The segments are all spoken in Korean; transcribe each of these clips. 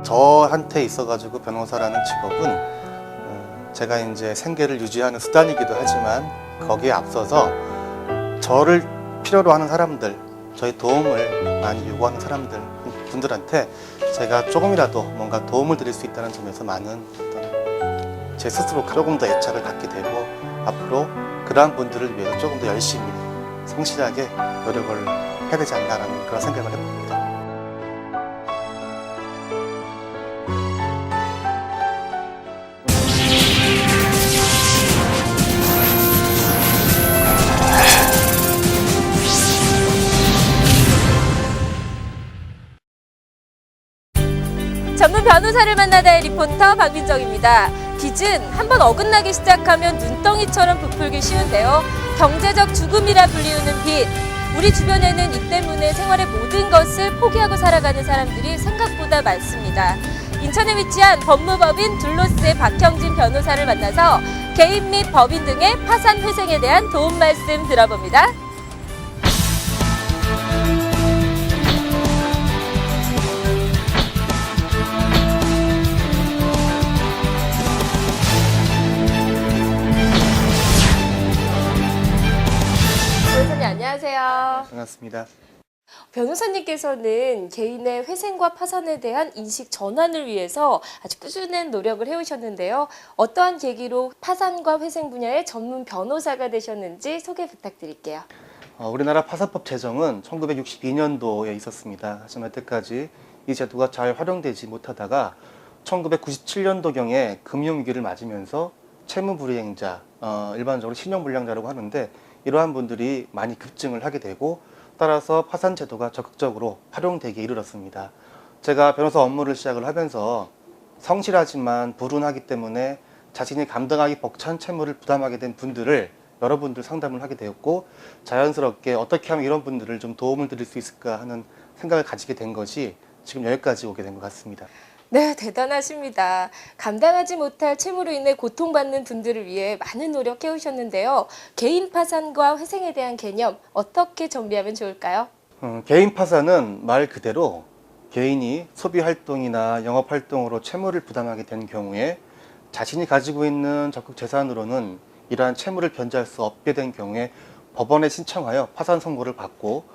저한테 있어가지고 변호사라는 직업은 제가 이제 생계를 유지하는 수단이기도 하지만 거기에 앞서서 저를 필요로 하는 사람들, 저의 도움을 많이 요구하는 분들한테 제가 조금이라도 뭔가 도움을 드릴 수 있다는 점에서 많은 어떤 제 스스로 조금 더 애착을 갖게 되고 앞으로 그러한 분들을 위해서 조금 더 열심히 성실하게 노력을 해야 되지 않나라는 그런 생각을 해봅니다. 전문 변호사를 만나다의 리포터 박민정입니다. 빚은 한번 어긋나기 시작하면 눈덩이처럼 부풀기 쉬운데요. 경제적 죽음이라 불리우는 빚. 우리 주변에는 이 때문에 생활의 모든 것을 포기하고 살아가는 사람들이 생각보다 많습니다. 인천에 위치한 법무법인 둘로스의 박형진 변호사를 만나서 개인 및 법인 등의 파산 회생에 대한 도움 말씀 들어봅니다. 안녕하세요. 반갑습니다. 변호사님께서는 개인의 회생과 파산에 대한 인식 전환을 위해서 아주 꾸준한 노력을 해오셨는데요. 어떠한 계기로 파산과 회생 분야의 전문 변호사가 되셨는지 소개 부탁드릴게요. 우리나라 파산법 제정은 1962년도에 있었습니다. 하지만 그때까지 이 제도가 잘 활용되지 못하다가 1997년도경에 금융위기를 맞으면서 채무불이행자, 일반적으로 신용불량자라고 하는데 이러한 분들이 많이 급증을 하게 되고 따라서 파산 제도가 적극적으로 활용되기에 이르렀습니다. 제가 변호사 업무를 시작을 하면서 성실하지만 불운하기 때문에 자신이 감당하기 벅찬 채무를 부담하게 된 분들을 여러분들 상담을 하게 되었고 자연스럽게 어떻게 하면 이런 분들을 좀 도움을 드릴 수 있을까 하는 생각을 가지게 된 것이 지금 여기까지 오게 된 것 같습니다. 네, 대단하십니다. 감당하지 못할 채무로 인해 고통받는 분들을 위해 많은 노력해 오셨는데요. 개인 파산과 회생에 대한 개념 어떻게 정리하면 좋을까요? 개인 파산은 말 그대로 개인이 소비 활동이나 영업 활동으로 채무를 부담하게 된 경우에 자신이 가지고 있는 적극 재산으로는 이러한 채무를 변제할 수 없게 된 경우에 법원에 신청하여 파산 선고를 받고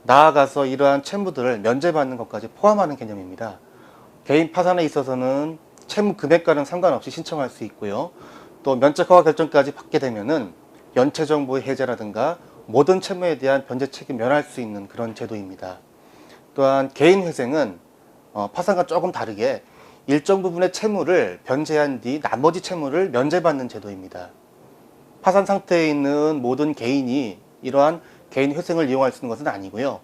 나아가서 이러한 채무들을 면제받는 것까지 포함하는 개념입니다. 개인 파산에 있어서는 채무 금액과는 상관없이 신청할 수 있고요. 또 면책 허가 결정까지 받게 되면은 연체 정보의 해제라든가 모든 채무에 대한 변제 책임 면할 수 있는 그런 제도입니다. 또한 개인 회생은 파산과 조금 다르게 일정 부분의 채무를 변제한 뒤 나머지 채무를 면제받는 제도입니다. 파산 상태에 있는 모든 개인이 이러한 개인 회생을 이용할 수 있는 것은 아니고요.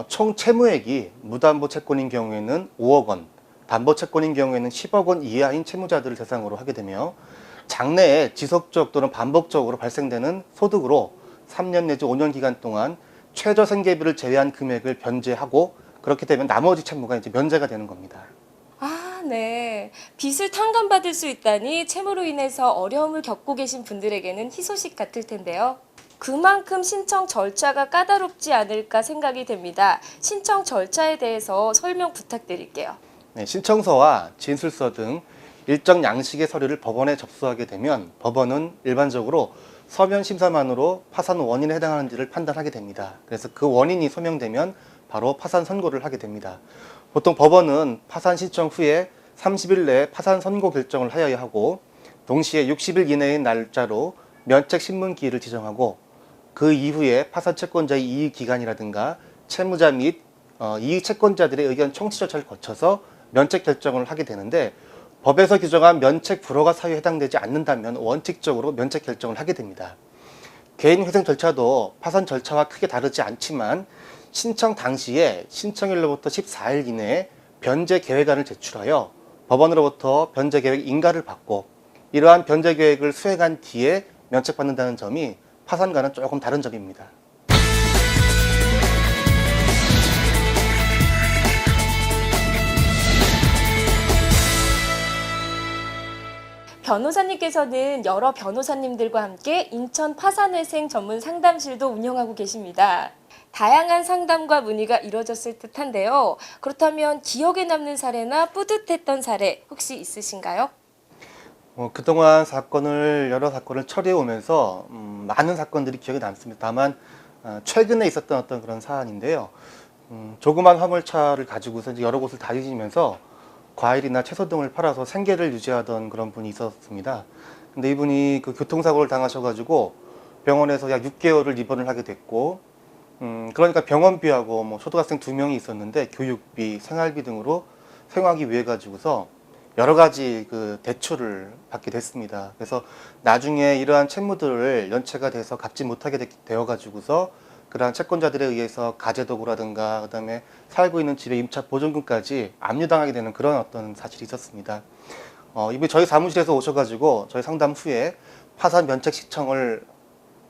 총 채무액이 무담보 채권인 경우에는 5억 원, 담보 채권인 경우에는 10억 원 이하인 채무자들을 대상으로 하게 되며 장래에 지속적 또는 반복적으로 발생되는 소득으로 3년 내지 5년 기간 동안 최저 생계비를 제외한 금액을 변제하고 그렇게 되면 나머지 채무가 이제 면제가 되는 겁니다. 아, 네. 빚을 탕감받을 수 있다니 채무로 인해서 어려움을 겪고 계신 분들에게는 희소식 같을 텐데요. 그만큼 신청 절차가 까다롭지 않을까 생각이 됩니다. 신청 절차에 대해서 설명 부탁드릴게요. 네, 신청서와 진술서 등 일정 양식의 서류를 법원에 접수하게 되면 법원은 일반적으로 서면 심사만으로 파산 원인에 해당하는지를 판단하게 됩니다. 그래서 그 원인이 소명되면 바로 파산 선고를 하게 됩니다. 보통 법원은 파산 신청 후에 30일 내에 파산 선고 결정을 하여야 하고 동시에 60일 이내의 날짜로 면책 신문기일을 지정하고 그 이후에 파산 채권자의 이의 기간이라든가 채무자 및 이의 채권자들의 의견 청취 절차를 거쳐서 면책 결정을 하게 되는데 법에서 규정한 면책 불허가 사유에 해당되지 않는다면 원칙적으로 면책 결정을 하게 됩니다. 개인 회생 절차도 파산 절차와 크게 다르지 않지만 신청 당시에 신청일로부터 14일 이내에 변제 계획안을 제출하여 법원으로부터 변제 계획 인가를 받고 이러한 변제 계획을 수행한 뒤에 면책받는다는 점이 파산과는 조금 다른 점입니다. 변호사님께서는 여러 변호사님들과 함께 인천 파산회생 전문 상담실도 운영하고 계십니다. 다양한 상담과 문의가 이뤄졌을 듯한데요. 그렇다면 기억에 남는 사례나 뿌듯했던 사례 혹시 있으신가요? 그동안 여러 사건을 처리해 오면서 많은 사건들이 기억에 남습니다. 다만 최근에 있었던 어떤 그런 사안인데요. 조그만 화물차를 가지고서 이제 여러 곳을 다니시면서 과일이나 채소 등을 팔아서 생계를 유지하던 그런 분이 있었습니다. 근데 이분이 그 교통사고를 당하셔가지고 병원에서 약 6개월을 입원을 하게 됐고, 그러니까 병원비하고 뭐 초등학생 2명이 있었는데 교육비, 생활비 등으로 생활하기 위해 가지고서 여러 가지 그 대출을 받게 됐습니다. 그래서 나중에 이러한 채무들을 연체가 돼서 갚지 못하게 되어 가지고서 그러한 채권자들에 의해서 가재도구라든가 그다음에 살고 있는 집의 임차 보증금까지 압류당하게 되는 그런 어떤 사실이 있었습니다. 이분이 저희 사무실에서 오셔가지고 저희 상담 후에 파산 면책 신청을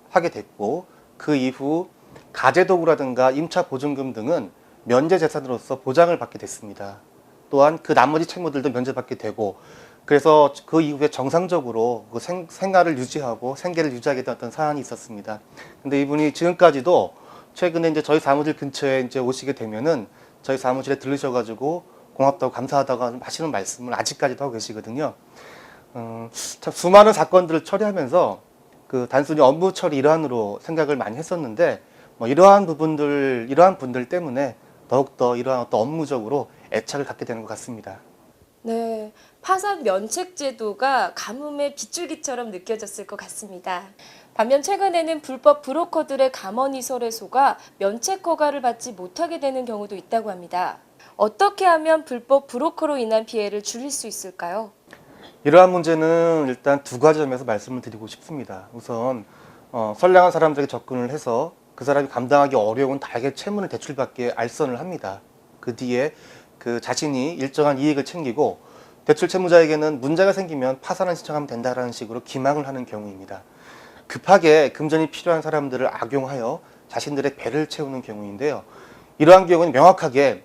하게 됐고, 그 이후 가재도구라든가 임차 보증금 등은 면제 재산으로서 보장을 받게 됐습니다. 또한 그 나머지 채무들도 면제받게 되고, 그래서 그 이후에 정상적으로 그 생활을 유지하고 생계를 유지하게 된 어떤 사안이 있었습니다. 근데 이분이 지금까지도 최근에 이제 저희 사무실 근처에 이제 오시게 되면은 저희 사무실에 들르셔가지고 고맙다고 감사하다고 하시는 말씀을 아직까지도 하고 계시거든요. 참 수많은 사건들을 처리하면서 그 단순히 업무 처리 일환으로 생각을 많이 했었는데, 뭐 이러한 분들 때문에 더욱더 이러한 어떤 업무적으로 애착을 갖게 되는 것 같습니다. 네, 파산 면책 제도가 가뭄의 빗줄기처럼 느껴졌을 것 같습니다. 반면 최근에는 불법 브로커들의 감언이설에 속아 면책 허가를 받지 못하게 되는 경우도 있다고 합니다. 어떻게 하면 불법 브로커로 인한 피해를 줄일 수 있을까요? 이러한 문제는 일단 두 가지 점에서 말씀을 드리고 싶습니다. 우선 선량한 사람들에게 접근을 해서 그 사람이 감당하기 어려운 다액의 채무를 대출받게 알선을 합니다. 그 뒤에 그 자신이 일정한 이익을 챙기고 대출 채무자에게는 문제가 생기면 파산을 신청하면 된다라는 식으로 기망을 하는 경우입니다. 급하게 금전이 필요한 사람들을 악용하여 자신들의 배를 채우는 경우인데요. 이러한 경우는 명확하게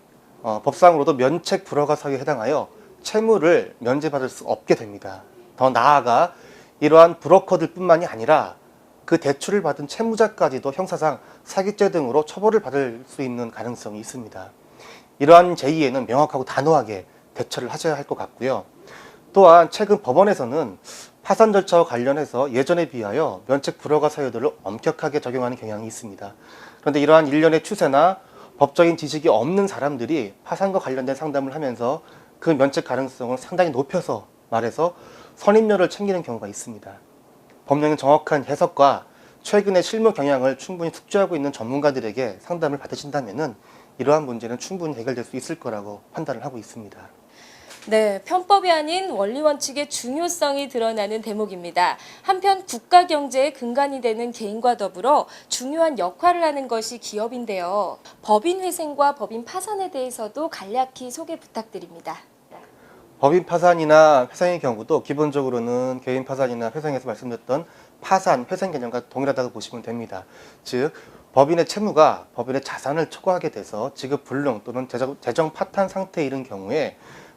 법상으로도 면책 불허가 사유에 해당하여 채무를 면제받을 수 없게 됩니다. 더 나아가 이러한 브로커들 뿐만이 아니라 그 대출을 받은 채무자까지도 형사상 사기죄 등으로 처벌을 받을 수 있는 가능성이 있습니다. 이러한 제의에는 명확하고 단호하게 대처를 하셔야 할 것 같고요. 또한 최근 법원에서는 파산 절차와 관련해서 예전에 비하여 면책 불허가 사유들을 엄격하게 적용하는 경향이 있습니다. 그런데 이러한 일련의 추세나 법적인 지식이 없는 사람들이 파산과 관련된 상담을 하면서 그 면책 가능성을 상당히 높여서 말해서 선임료를 챙기는 경우가 있습니다. 법령의 정확한 해석과 최근의 실무 경향을 충분히 숙지하고 있는 전문가들에게 상담을 받으신다면 이러한 문제는 충분히 해결될 수 있을 거라고 판단을 하고 있습니다. 네, 편법이 아닌 원리 원칙의 중요성이 드러나는 대목입니다. 한편 국가 경제의 근간이 되는 개인과 더불어 중요한 역할을 하는 것이 기업인데요. 법인 회생과 법인 파산에 대해서도 간략히 소개 부탁드립니다. 법인 파산이나 회생의 경우도 기본적으로는 개인 파산이나 회생에서 말씀드렸던 파산, 회생 개념과 동일하다고 보시면 됩니다. 즉, 법인의 채무가 법인의 자산을 초과하게 돼서 지급 불능 또는 재정 파탄 상태에 이른 경우에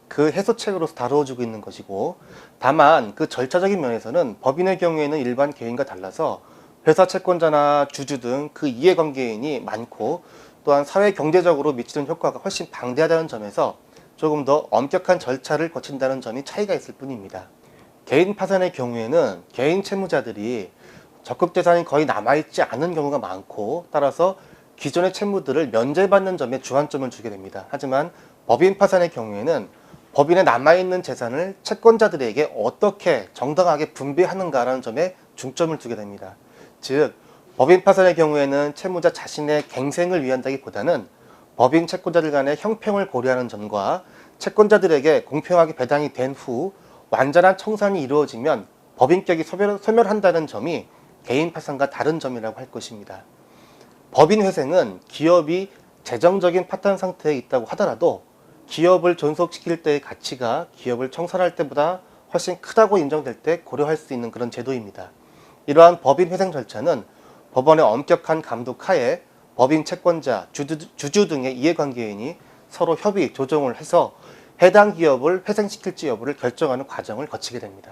그 해소책으로서 다루어지고 있는 것이고, 다만 그 절차적인 면에서는 법인의 경우에는 일반 개인과 달라서 회사 채권자나 주주 등 그 이해관계인이 많고 또한 사회 경제적으로 미치는 효과가 훨씬 방대하다는 점에서 조금 더 엄격한 절차를 거친다는 점이 차이가 있을 뿐입니다. 개인 파산의 경우에는 개인 채무자들이 적극 재산이 거의 남아있지 않은 경우가 많고, 따라서 기존의 채무들을 면제받는 점에 주안점을 주게 됩니다. 하지만 법인 파산의 경우에는 법인에 남아있는 재산을 채권자들에게 어떻게 정당하게 분배하는가라는 점에 중점을 두게 됩니다. 즉, 법인 파산의 경우에는 채무자 자신의 갱생을 위한다기보다는 법인 채권자들 간의 형평을 고려하는 점과 채권자들에게 공평하게 배당이 된 후 완전한 청산이 이루어지면 법인격이 소멸한다는 점이 개인 파산과 다른 점이라고 할 것입니다. 법인 회생은 기업이 재정적인 파탄 상태에 있다고 하더라도 기업을 존속시킬 때의 가치가 기업을 청산할 때보다 훨씬 크다고 인정될 때 고려할 수 있는 그런 제도입니다. 이러한 법인 회생 절차는 법원의 엄격한 감독 하에 법인 채권자, 주주 등의 이해관계인이 서로 협의, 조정을 해서 해당 기업을 회생시킬지 여부를 결정하는 과정을 거치게 됩니다.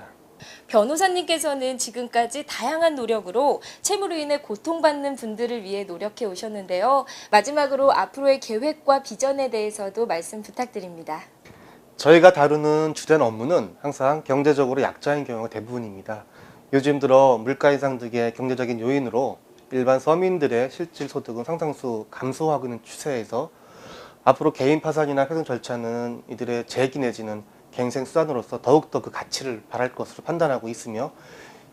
변호사님께서는 지금까지 다양한 노력으로 채무로 인해 고통받는 분들을 위해 노력해 오셨는데요. 마지막으로 앞으로의 계획과 비전에 대해서도 말씀 부탁드립니다. 저희가 다루는 주된 업무는 항상 경제적으로 약자인 경우가 대부분입니다. 요즘 들어 물가 인상 등의 경제적인 요인으로 일반 서민들의 실질 소득은 상당수 감소하고 있는 추세에서 앞으로 개인 파산이나 회생 절차는 이들의 재기 내지는 갱생 수단으로서 더욱더 그 가치를 발할 것으로 판단하고 있으며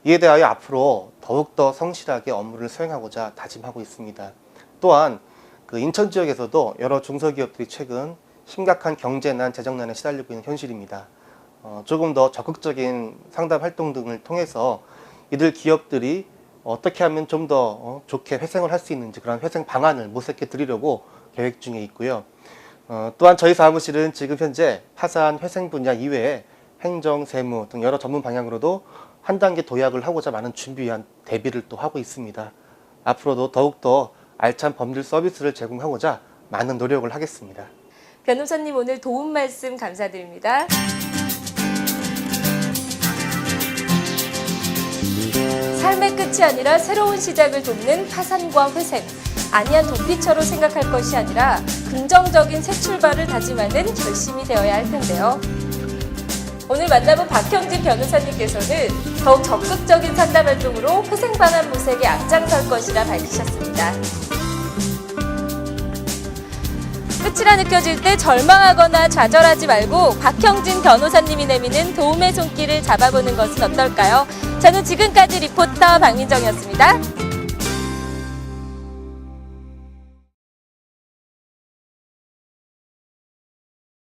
이에 대하여 앞으로 더욱더 성실하게 업무를 수행하고자 다짐하고 있습니다. 또한 그 인천 지역에서도 여러 중소기업들이 최근 심각한 경제난, 재정난에 시달리고 있는 현실입니다. 조금 더 적극적인 상담 활동 등을 통해서 이들 기업들이 어떻게 하면 좀 더 좋게 회생을 할 수 있는지 그런 회생 방안을 모색해 드리려고 계획 중에 있고요. 또한 저희 사무실은 지금 현재 파산, 회생 분야 이외에 행정, 세무 등 여러 전문 방향으로도 한 단계 도약을 하고자 많은 준비 위한 대비를 또 하고 있습니다. 앞으로도 더욱더 알찬 법률 서비스를 제공하고자 많은 노력을 하겠습니다. 변호사님 오늘 도움 말씀 감사드립니다. 삶의 끝이 아니라 새로운 시작을 돕는 파산과 회생. 안이한 도피처로 생각할 것이 아니라 긍정적인 새 출발을 다짐하는 결심이 되어야 할 텐데요. 오늘 만나본 박형진 변호사님께서는 더욱 적극적인 상담 활동으로 회생 반환 모색에 앞장설 것이라 밝히셨습니다. 끝이라 느껴질 때 절망하거나 좌절하지 말고 박형진 변호사님이 내미는 도움의 손길을 잡아보는 것은 어떨까요? 저는 지금까지 리포터 박민정이었습니다.